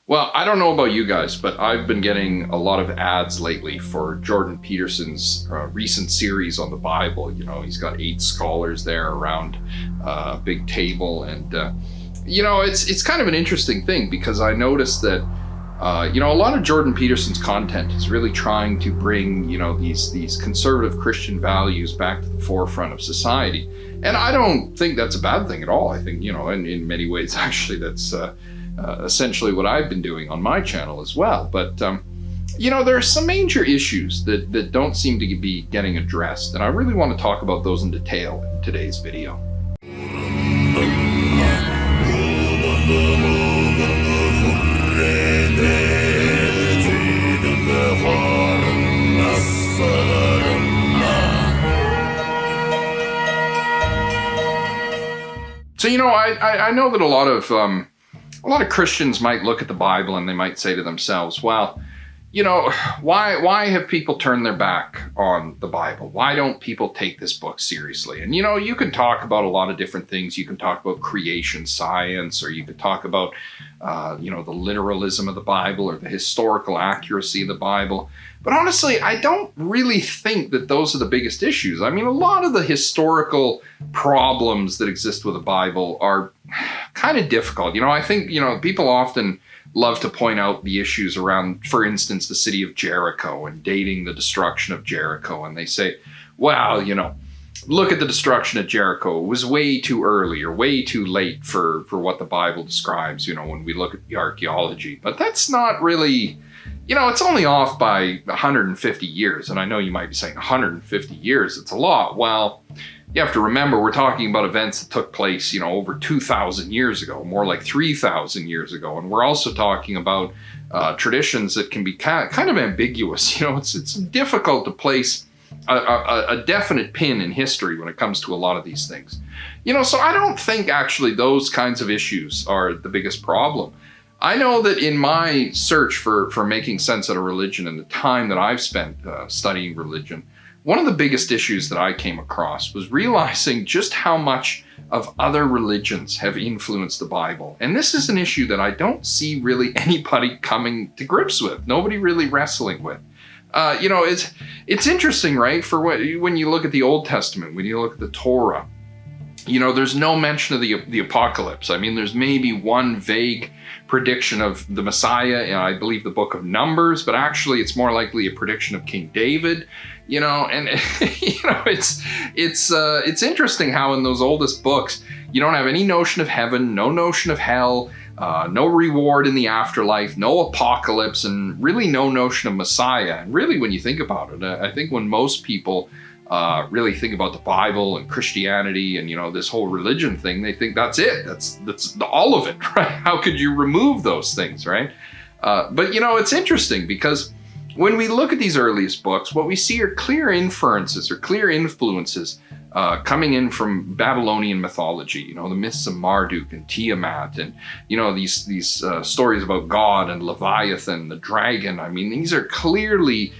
Well, I don't know about you guys, but I've been getting a lot of ads lately for Jordan Peterson's recent series on the Bible. You know, he's got 8 scholars there around a big table, and it's kind of an interesting thing because I noticed that a lot of Jordan Peterson's content is really trying to bring these conservative Christian values back to the forefront of society, and I don't think that's a bad thing at all. I think in many ways actually that's essentially what I've been doing on my channel as well. But there are some major issues that don't seem to be getting addressed, and I really want to talk about those in detail in today's video. So I know that a lot of Christians might look at the Bible and they might say to themselves, well, why have people turned their back on the Bible? Why don't people take this book seriously? And you can talk about a lot of different things. You can talk about creation science, or you could talk about the literalism of the Bible or the historical accuracy of the Bible. But honestly, I don't really think that those are the biggest issues. I mean, a lot of the historical problems that exist with the Bible are kind of difficult. I think, people often love to point out the issues around, for instance, the city of Jericho and dating the destruction of Jericho. And they say, wow, look at the destruction of Jericho. It was way too early or way too late for what the Bible describes, when we look at the archaeology. But that's not really, it's only off by 150 years. And I know you might be saying 150 years, it's a lot. Well, you have to remember, we're talking about events that took place, over 2,000 years ago, more like 3,000 years ago. And we're also talking about traditions that can be kind of ambiguous. It's difficult to place a definite pin in history when it comes to a lot of these things. So I don't think actually those kinds of issues are the biggest problem. I know that in my search for making sense of religion and the time that I've spent studying religion, one of the biggest issues that I came across was realizing just how much of other religions have influenced the Bible. And this is an issue that I don't see really anybody coming to grips with, nobody really wrestling with. It's interesting, right? When you look at the Old Testament, when you look at the Torah, there's no mention of the apocalypse. I mean, there's maybe one vague prediction of the Messiah in, I believe, the book of Numbers, but actually it's more likely a prediction of King David. And it's interesting how in those oldest books you don't have any notion of heaven, no notion of hell, no reward in the afterlife, no apocalypse, and really no notion of Messiah. And really, when you think about it, I think when most people really think about the Bible and Christianity and this whole religion thing, they think that's it. That's all of it, right? How could you remove those things, right? But it's interesting because when we look at these earliest books, what we see are clear inferences or clear influences coming in from Babylonian mythology. The myths of Marduk and Tiamat, and these stories about God and Leviathan, the dragon. I mean, these are clearly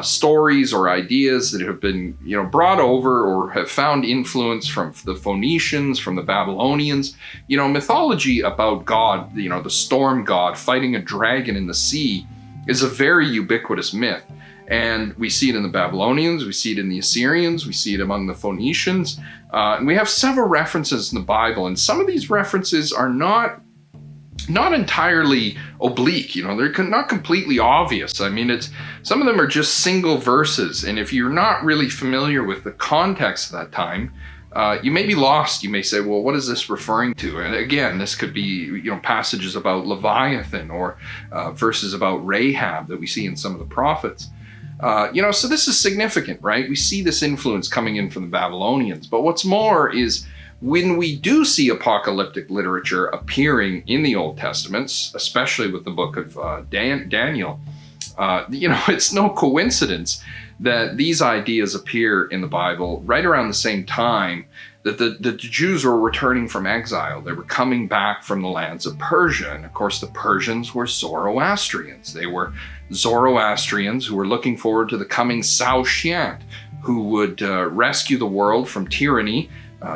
stories or ideas that have been brought over or have found influence from the Phoenicians, from the Babylonians. Mythology about God, the storm god fighting a dragon in the sea, is a very ubiquitous myth. And we see it in the Babylonians, we see it in the Assyrians, we see it among the Phoenicians. And we have several references in the Bible, and some of these references are not entirely oblique, they're not completely obvious. I mean, some of them are just single verses, and if you're not really familiar with the context of that time, you may be lost. You may say, well, what is this referring to? And again, this could be passages about Leviathan or verses about Rahab that we see in some of the prophets. So this is significant, right? We see this influence coming in from the Babylonians. But what's more is when we do see apocalyptic literature appearing in the Old Testaments, especially with the book of Daniel, it's no coincidence that these ideas appear in the Bible right around the same time that the Jews were returning from exile. They were coming back from the lands of Persia. And of course, the Persians were Zoroastrians. They were Zoroastrians who were looking forward to the coming Saoshyant, who would rescue the world from tyranny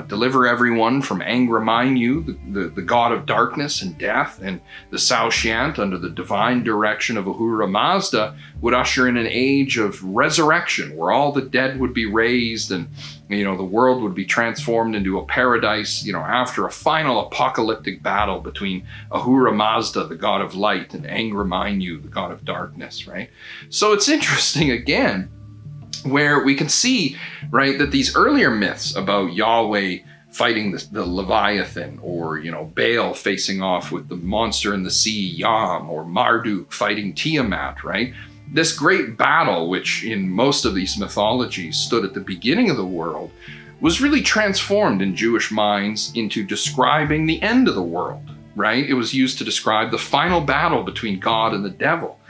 deliver everyone from Angreminyu, the god of darkness and death, and the Saoshyant, under the divine direction of Ahura Mazda, would usher in an age of resurrection where all the dead would be raised and the world would be transformed into a paradise, after a final apocalyptic battle between Ahura Mazda, the god of light, and Angreminyu, the god of darkness, right? So it's interesting again, where we can see, right, that these earlier myths about Yahweh fighting the Leviathan, or, Baal facing off with the monster in the sea, Yam, or Marduk fighting Tiamat, right? This great battle, which in most of these mythologies stood at the beginning of the world, was really transformed in Jewish minds into describing the end of the world, right? It was used to describe the final battle between God and the devil.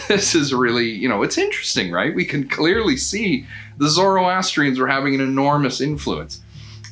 This is really, it's interesting, right? We can clearly see the Zoroastrians were having an enormous influence.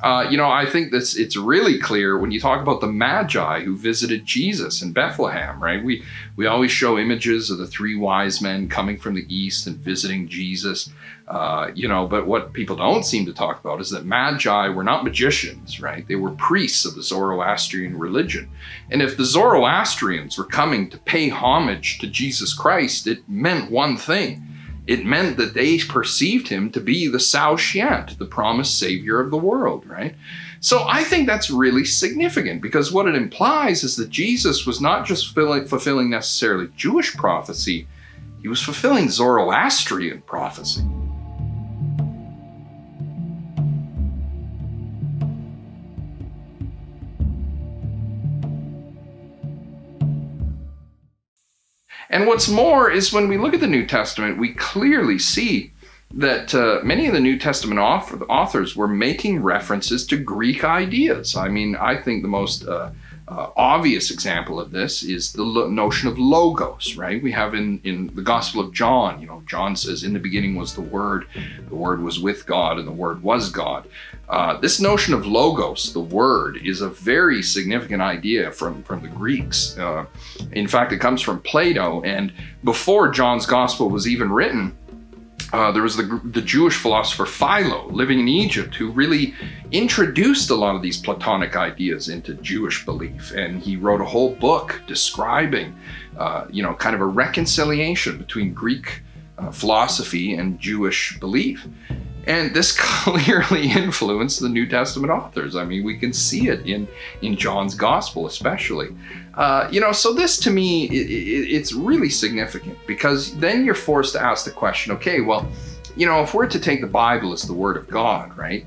I think it's really clear when you talk about the Magi who visited Jesus in Bethlehem, right? We always show images of the three wise men coming from the east and visiting Jesus, but what people don't seem to talk about is that Magi were not magicians, right? They were priests of the Zoroastrian religion. And if the Zoroastrians were coming to pay homage to Jesus Christ, it meant one thing. It meant that they perceived him to be the Saoshyant, the promised savior of the world, right? So I think that's really significant, because what it implies is that Jesus was not just fulfilling necessarily Jewish prophecy, he was fulfilling Zoroastrian prophecy. And what's more is when we look at the New Testament, we clearly see that many of the New Testament authors were making references to Greek ideas. I mean, I think the most obvious example of this is the notion of logos, right? We have in the Gospel of John, John says, in the beginning was the Word was with God, and the Word was God. This notion of logos, the Word, is a very significant idea from the Greeks. In fact, it comes from Plato, and before John's Gospel was even written, there was the Jewish philosopher Philo, living in Egypt, who really introduced a lot of these Platonic ideas into Jewish belief. And he wrote a whole book describing, kind of a reconciliation between Greek philosophy and Jewish belief. And this clearly influenced the New Testament authors. I mean, we can see it in John's Gospel especially. So this to me, it's really significant, because then you're forced to ask the question, okay, well, if we're to take the Bible as the Word of God, right?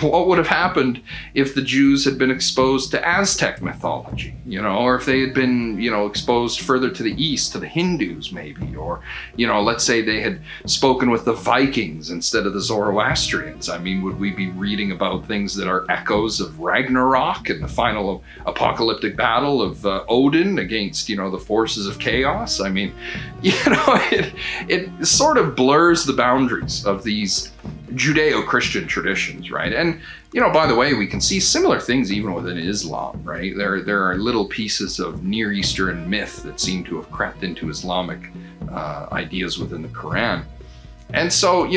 What would have happened if the Jews had been exposed to Aztec mythology, or if they had been, exposed further to the east, to the Hindus maybe, or, let's say they had spoken with the Vikings instead of the Zoroastrians. I mean, would we be reading about things that are echoes of Ragnarok and the final apocalyptic battle of Odin against, the forces of chaos? I mean, it sort of blurs the boundaries of these Judeo-Christian traditions, right? And, by the way, we can see similar things even within Islam, right? There are little pieces of Near Eastern myth that seem to have crept into Islamic ideas within the Quran. And so,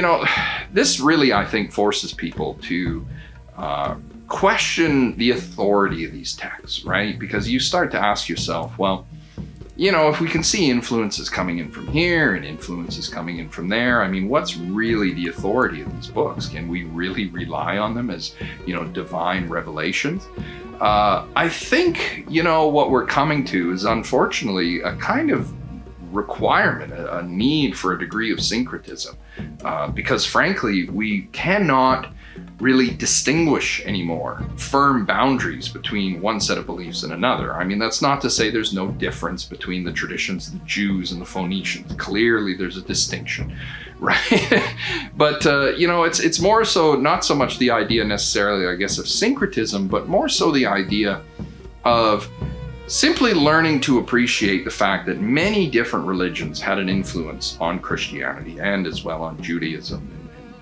this really, I think, forces people to question the authority of these texts, right? Because you start to ask yourself, well, if we can see influences coming in from here and influences coming in from there, I mean, what's really the authority of these books? Can we really rely on them as, divine revelations? I think, what we're coming to is unfortunately a kind of requirement, a need for a degree of syncretism, because frankly, we cannot really distinguish anymore firm boundaries between one set of beliefs and another. I mean, that's not to say there's no difference between the traditions of the Jews and the Phoenicians. Clearly there's a distinction, right? But, it's more so not so much the idea necessarily, I guess, of syncretism, but more so the idea of simply learning to appreciate the fact that many different religions had an influence on Christianity and as well on Judaism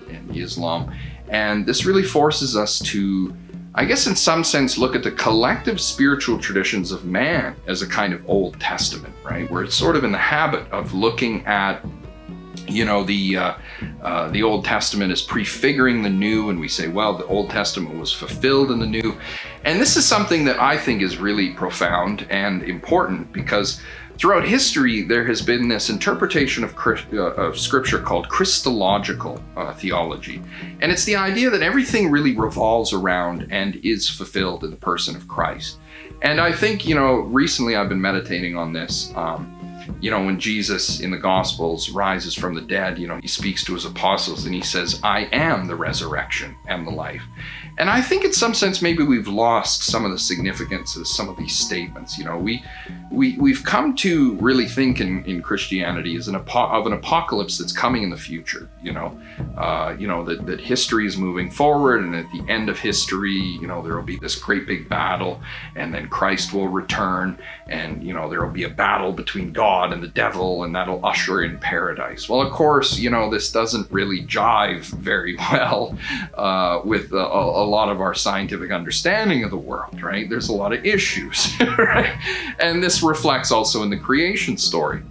and Islam. And this really forces us to, I guess in some sense, look at the collective spiritual traditions of man as a kind of Old Testament, right? Where it's sort of in the habit of looking at, the Old Testament is prefiguring the new, and we say, well, the Old Testament was fulfilled in the new. And this is something that I think is really profound and important, because throughout history there has been this interpretation of Scripture called Christological theology. And it's the idea that everything really revolves around and is fulfilled in the person of Christ. And I think, recently I've been meditating on this. When Jesus in the Gospels rises from the dead, he speaks to his apostles and he says, I am the resurrection and the life. And I think in some sense, maybe we've lost some of the significance of some of these statements. We've come to really think in Christianity as of an apocalypse that's coming in the future, that history is moving forward, and at the end of history, there will be this great big battle, and then Christ will return, and, there will be a battle between God and the devil, and that'll usher in paradise. Well, of course, this doesn't really jive very well with a lot of our scientific understanding of the world, right? There's a lot of issues, right? And this reflects also in the creation story.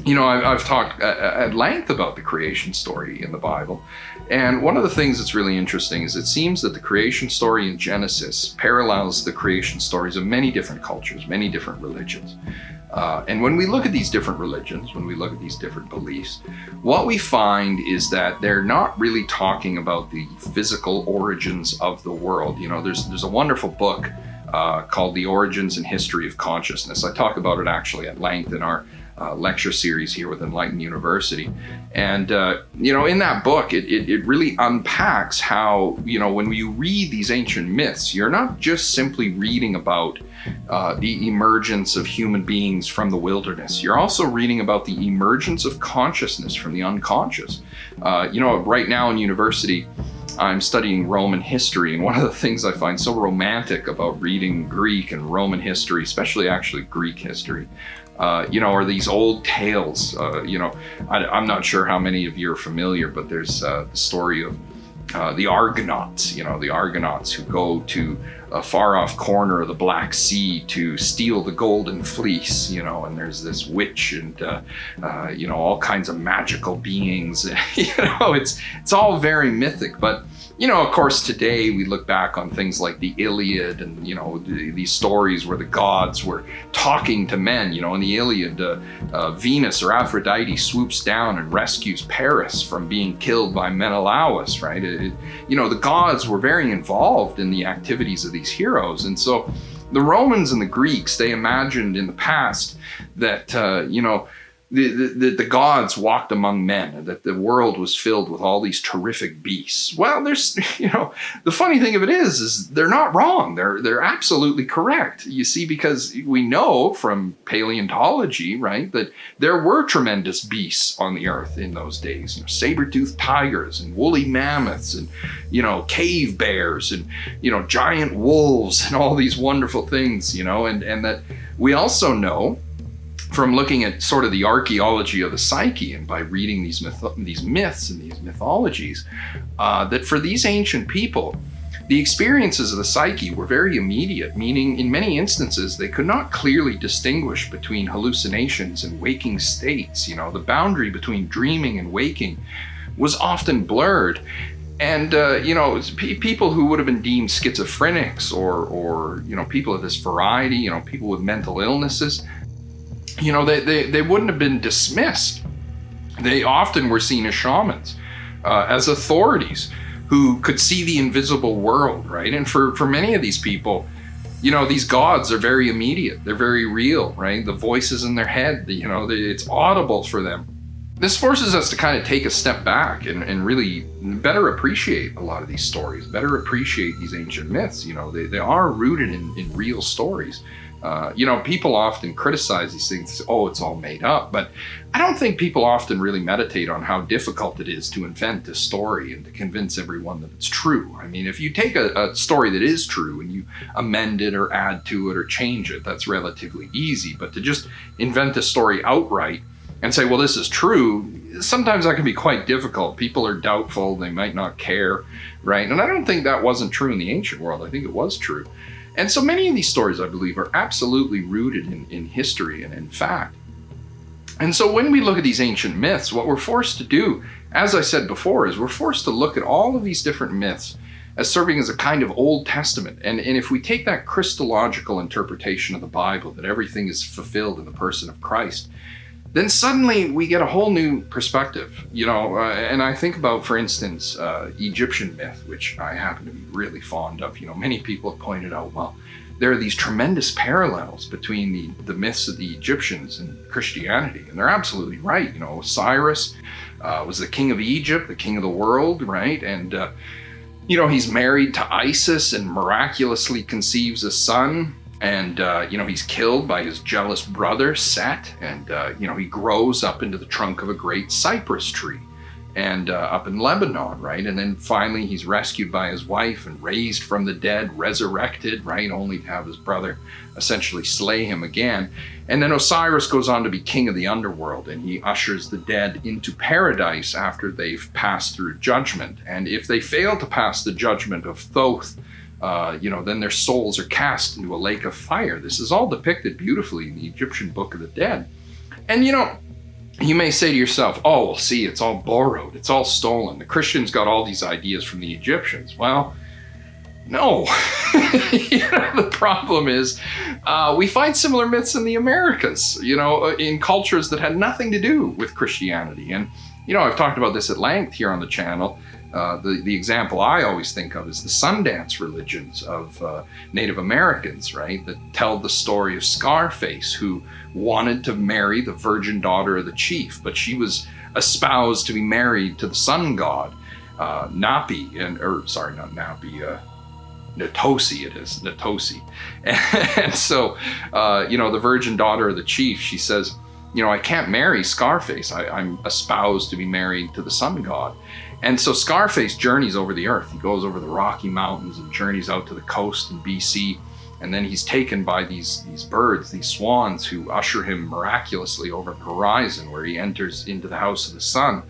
I've talked at length about the creation story in the Bible. And one of the things that's really interesting is it seems that the creation story in Genesis parallels the creation stories of many different cultures, many different religions. And when we look at these different religions, when we look at these different beliefs, what we find is that they're not really talking about the physical origins of the world. There's a wonderful book called The Origins and History of Consciousness. I talk about it actually at length in our lecture series here with Enlightened University. And, in that book, it really unpacks how, when you read these ancient myths, you're not just simply reading about the emergence of human beings from the wilderness. You're also reading about the emergence of consciousness from the unconscious. Right now in university, I'm studying Roman history, and one of the things I find so romantic about reading Greek and Roman history, especially actually Greek history, are these old tales. I'm not sure how many of you are familiar, but there's the story of the Argonauts, the Argonauts who go to a far off corner of the Black Sea to steal the golden fleece, and there's this witch and, all kinds of magical beings. It's all very mythic, but of course, today we look back on things like the Iliad and, these stories where the gods were talking to men. In the Iliad, Venus or Aphrodite swoops down and rescues Paris from being killed by Menelaus, right? The gods were very involved in the activities of these heroes. And so the Romans and the Greeks, they imagined in the past that, the gods walked among men, and that the world was filled with all these terrific beasts. Well, there's, the funny thing of it is they're not wrong. They're absolutely correct. You see, because we know from paleontology, right, that there were tremendous beasts on the earth in those days. Saber-toothed tigers and woolly mammoths and, cave bears and, giant wolves and all these wonderful things, and that we also know from looking at sort of the archaeology of the psyche and by reading these myths and these mythologies, that for these ancient people, the experiences of the psyche were very immediate, meaning in many instances they could not clearly distinguish between hallucinations and waking states. The boundary between dreaming and waking was often blurred. And, people who would have been deemed schizophrenics or people of this variety, people with mental illnesses, they wouldn't have been dismissed. They often were seen as shamans, as authorities who could see the invisible world, right? And for many of these people, these gods are very immediate. They're very real, right? The voices in their head, it's audible for them. This forces us to kind of take a step back and really better appreciate a lot of these stories, better appreciate these ancient myths. They are rooted in real stories. People often criticize these things, it's all made up, but I don't think people often really meditate on how difficult it is to invent a story and to convince everyone that it's true. I mean, if you take a story that is true and you amend it or add to it or change it, that's relatively easy, but to just invent a story outright and say, well, this is true, sometimes that can be quite difficult. People are doubtful, they might not care, right? And I don't think that wasn't true in the ancient world. I think it was true. And so many of these stories, I believe, are absolutely rooted in history and in fact. And so when we look at these ancient myths, what we're forced to do, as I said before, is we're forced to look at all of these different myths as serving as a kind of Old Testament. And if we take that Christological interpretation of the Bible, that everything is fulfilled in the person of Christ, then suddenly we get a whole new perspective, and I think about, for instance, Egyptian myth, which I happen to be really fond of. Many people have pointed out, well, there are these tremendous parallels between the myths of the Egyptians and Christianity, and they're absolutely right. Osiris was the king of Egypt, the king of the world, right? And he's married to Isis and miraculously conceives a son. And, he's killed by his jealous brother, Set. And, he grows up into the trunk of a great cypress tree and up in Lebanon, right? And then finally he's rescued by his wife and raised from the dead, resurrected, right? Only to have his brother essentially slay him again. And then Osiris goes on to be king of the underworld, and he ushers the dead into paradise after they've passed through judgment. And if they fail to pass the judgment of Thoth, then their souls are cast into a lake of fire. This is all depicted beautifully in the Egyptian Book of the Dead. And, you may say to yourself, oh, well, see, it's all borrowed. It's all stolen. The Christians got all these ideas from the Egyptians. Well, no. The problem is we find similar myths in the Americas, in cultures that had nothing to do with Christianity. And, I've talked about this at length here on the channel. The example I always think of is the Sundance religions of Native Americans, right? That tell the story of Scarface, who wanted to marry the virgin daughter of the chief, but she was espoused to be married to the sun god, Natosi it is, Natosi. And so, the virgin daughter of the chief, she says, I can't marry Scarface. I'm espoused to be married to the sun god. And so Scarface journeys over the earth. He goes over the Rocky Mountains and journeys out to the coast in BC. And then he's taken by these birds, these swans, who usher him miraculously over the horizon, where he enters into the house of the sun.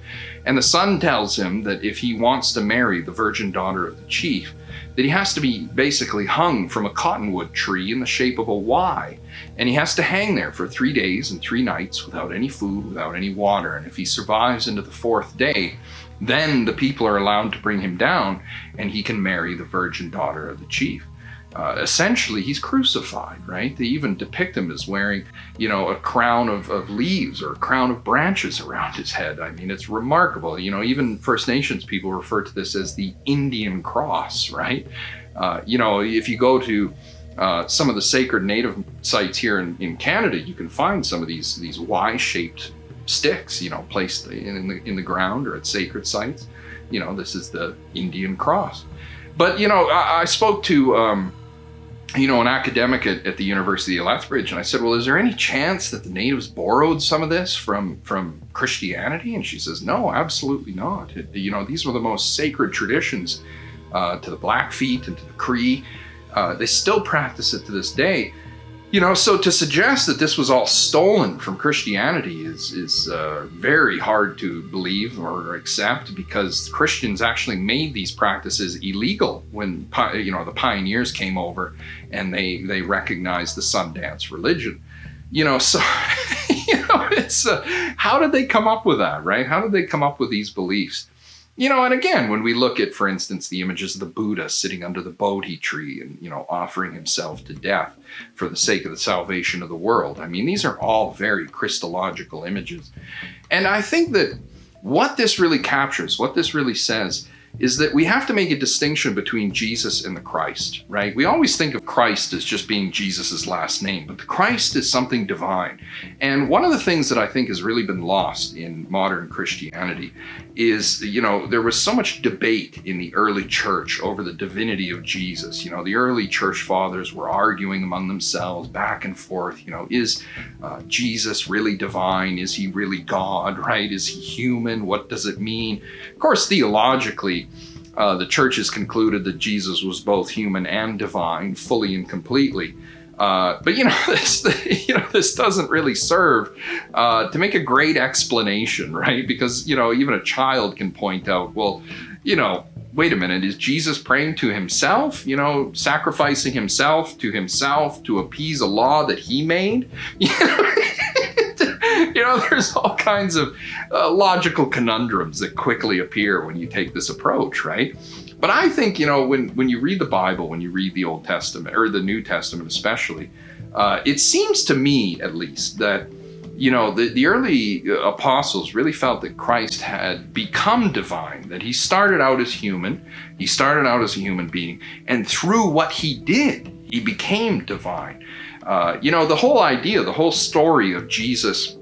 And the sun tells him that if he wants to marry the virgin daughter of the chief, that he has to be basically hung from a cottonwood tree in the shape of a Y. And he has to hang there for 3 days and 3 nights without any food, without any water. And if he survives into the 4th day, then the people are allowed to bring him down and he can marry the virgin daughter of the chief. Essentially, he's crucified, right? They even depict him as wearing, a crown of leaves or a crown of branches around his head. I mean, it's remarkable. Even First Nations people refer to this as the Indian cross, right? If you go to some of the sacred native sites here in Canada, you can find some of these Y-shaped sticks, placed in the ground or at sacred sites. This is the Indian cross. But, I spoke to, an academic at the University of Lethbridge, and I said, well, is there any chance that the natives borrowed some of this from Christianity? And she says, no, absolutely not. These were the most sacred traditions to the Blackfeet and to the Cree. They still practice it to this day. So to suggest that this was all stolen from Christianity is very hard to believe or accept, because Christians actually made these practices illegal when the pioneers came over and they recognized the Sundance religion. So it's how did they come up with that, right? How did they come up with these beliefs? And again, when we look at, for instance, the images of the Buddha sitting under the Bodhi tree and, offering himself to death for the sake of the salvation of the world. I mean, these are all very Christological images. And I think that what this really captures, what this really says, is that we have to make a distinction between Jesus and the Christ, right? We always think of Christ as just being Jesus's last name, but the Christ is something divine. And one of the things that I think has really been lost in modern Christianity is, there was so much debate in the early church over the divinity of Jesus. The early church fathers were arguing among themselves back and forth, is Jesus really divine? Is he really God, right? Is he human? What does it mean? Of course, theologically, the church has concluded that Jesus was both human and divine, fully and completely. But this doesn't really serve to make a great explanation, right? Because even a child can point out, well, wait a minute, is Jesus praying to himself? Sacrificing himself to appease a law that he made? There's all kinds of logical conundrums that quickly appear when you take this approach, right? But I think, when you read the Bible, when you read the Old Testament, or the New Testament especially, it seems to me, at least, that the early apostles really felt that Christ had become divine, that he started out as human, he started out as a human being, and through what he did, he became divine. The whole idea, the whole story of Jesus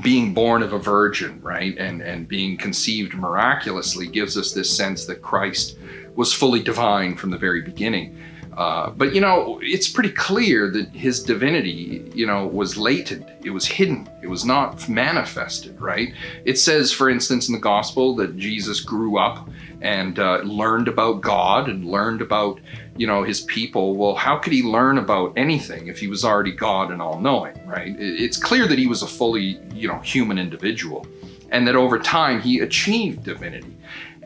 being born of a virgin, right, and being conceived miraculously gives us this sense that Christ was fully divine from the very beginning. But it's pretty clear that his divinity, was latent. It was hidden. It was not manifested, right? It says, for instance, in the gospel that Jesus grew up and learned about God and learned about, his people. Well, how could he learn about anything if he was already God and all-knowing, right? It's clear that he was a fully, human individual, and that over time he achieved divinity.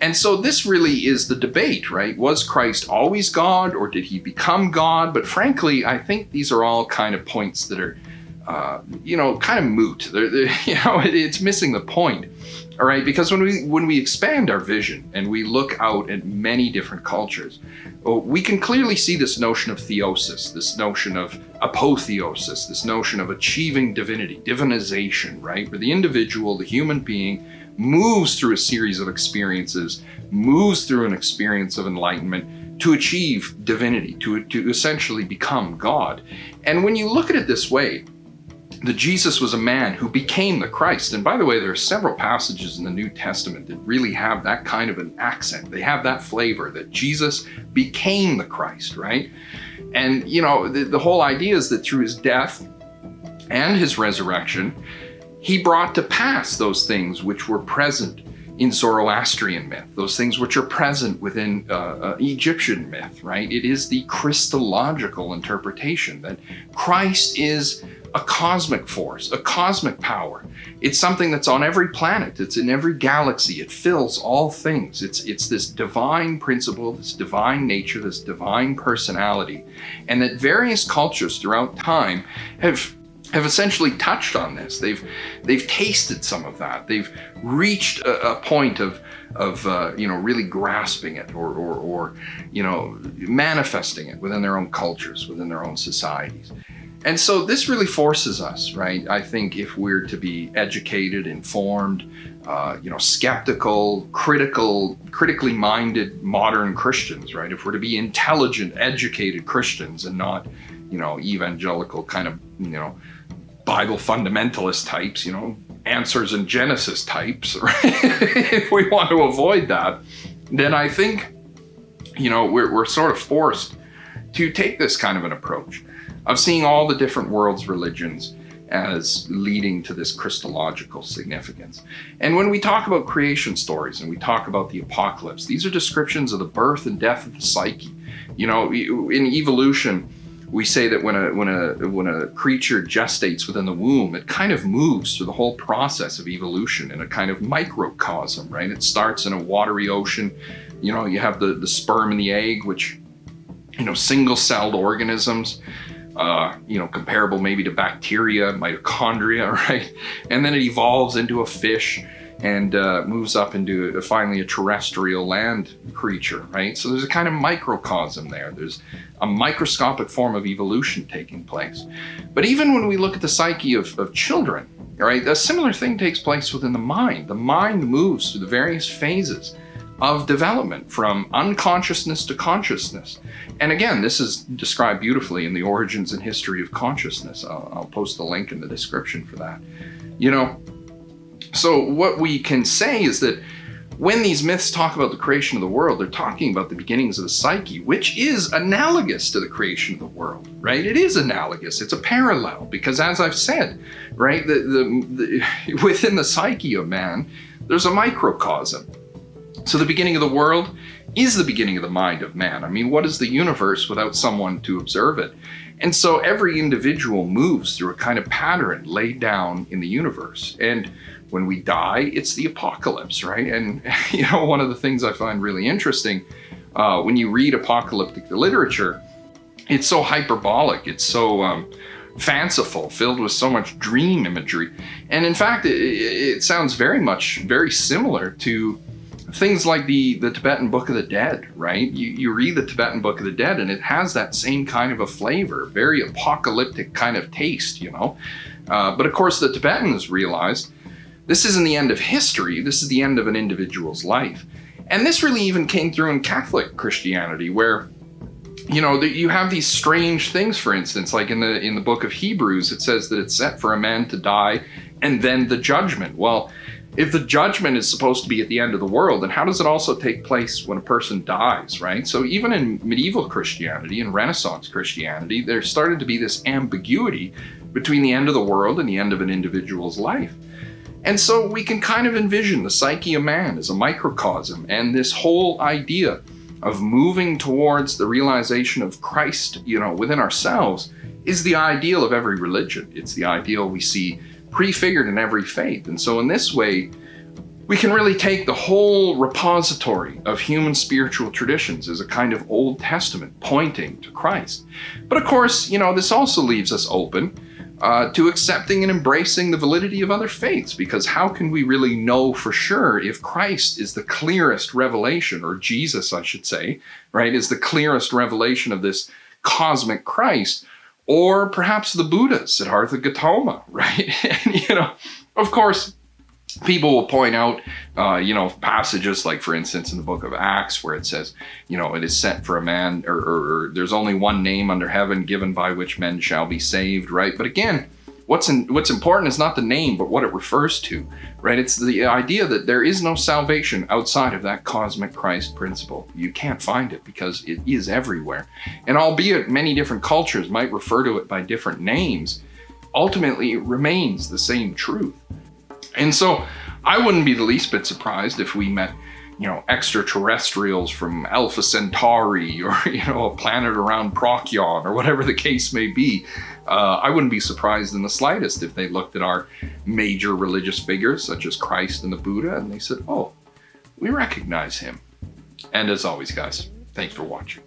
And so this really is the debate, right? Was Christ always God, or did he become God? But frankly, I think these are all kind of points that are, kind of moot. It's missing the point, all right? Because when we expand our vision and we look out at many different cultures, we can clearly see this notion of theosis, this notion of apotheosis, this notion of achieving divinity, divinization, right? Where the individual, the human being, moves through a series of experiences, moves through an experience of enlightenment to achieve divinity, to essentially become God. And when you look at it this way, that Jesus was a man who became the Christ. And by the way, there are several passages in the New Testament that really have that kind of an accent. They have that flavor that Jesus became the Christ, right? And, the whole idea is that through his death and his resurrection, he brought to pass those things which were present in Zoroastrian myth, those things which are present within Egyptian myth, right? It is the Christological interpretation that Christ is a cosmic force, a cosmic power. It's something that's on every planet. It's in every galaxy. It fills all things. It's this divine principle, this divine nature, this divine personality, and that various cultures throughout time have essentially touched on this. They've tasted some of that. They've reached a point of really grasping it or manifesting it within their own cultures, within their own societies. And so this really forces us, right? I think if we're to be educated, informed, skeptical, critically minded modern Christians, right? If we're to be intelligent, educated Christians and not, evangelical kind of, Bible fundamentalist types, answers in Genesis types, right? If we want to avoid that, then I think, we're sort of forced to take this kind of an approach of seeing all the different world's religions as leading to this Christological significance. And when we talk about creation stories and we talk about the apocalypse, these are descriptions of the birth and death of the psyche. In evolution, we say that when a creature gestates within the womb, it kind of moves through the whole process of evolution in a kind of microcosm, right? It starts in a watery ocean. You have the sperm and the egg, which, single-celled organisms, comparable maybe to bacteria, mitochondria, right? And then it evolves into a fish and moves up into finally a terrestrial land creature, right? So there's a kind of microcosm there. There's a microscopic form of evolution taking place. But even when we look at the psyche of children, right, a similar thing takes place within the mind. The mind moves through the various phases of development from unconsciousness to consciousness. And again, this is described beautifully in the Origins and History of Consciousness. I'll post the link in the description for that. So what we can say is that when these myths talk about the creation of the world, they're talking about the beginnings of the psyche, which is analogous to the creation of the world, right? It is analogous. It's a parallel because, as I've said, right, within the psyche of man, there's a microcosm. So the beginning of the world is the beginning of the mind of man. I mean, what is the universe without someone to observe it? And so every individual moves through a kind of pattern laid down in the universe. And when we die, it's the apocalypse, right? And, one of the things I find really interesting when you read apocalyptic literature, it's so hyperbolic. It's so, fanciful, filled with so much dream imagery. And in fact, it sounds very similar to things like the Tibetan Book of the Dead, right? You read the Tibetan Book of the Dead and it has that same kind of a flavor, very apocalyptic kind of taste, you know? But of course the Tibetans realized this isn't the end of history, this is the end of an individual's life. And this really even came through in Catholic Christianity, where, you know, you have these strange things, for instance, like in the book of Hebrews, it says that it's set for a man to die and then the judgment. Well, if the judgment is supposed to be at the end of the world, then how does it also take place when a person dies, right? So even in medieval Christianity and Renaissance Christianity, there started to be this ambiguity between the end of the world and the end of an individual's life. And so we can kind of envision the psyche of man as a microcosm, and this whole idea of moving towards the realization of Christ, you know, within ourselves is the ideal of every religion. It's the ideal we see prefigured in every faith. And so in this way, we can really take the whole repository of human spiritual traditions as a kind of Old Testament pointing to Christ. But of course, you know, this also leaves us open to accepting and embracing the validity of other faiths, because how can we really know for sure if Christ is the clearest revelation, or Jesus, I should say, right, is the clearest revelation of this cosmic Christ, or perhaps the Buddha, Siddhartha Gautama, right? And, you know, of course, people will point out, you know, passages like, for instance, in the book of Acts, where it says, you know, it is set for a man, or there's only one name under heaven given by which men shall be saved, right? But again, what's important is not the name, but what it refers to, right? It's the idea that there is no salvation outside of that cosmic Christ principle. You can't find it because it is everywhere. And albeit many different cultures might refer to it by different names, ultimately it remains the same truth. And so I wouldn't be the least bit surprised if we met, you know, extraterrestrials from Alpha Centauri, or, you know, a planet around Procyon, or whatever the case may be. I wouldn't be surprised in the slightest if they looked at our major religious figures, such as Christ and the Buddha, and they said, oh, we recognize him. And as always, guys, thanks for watching.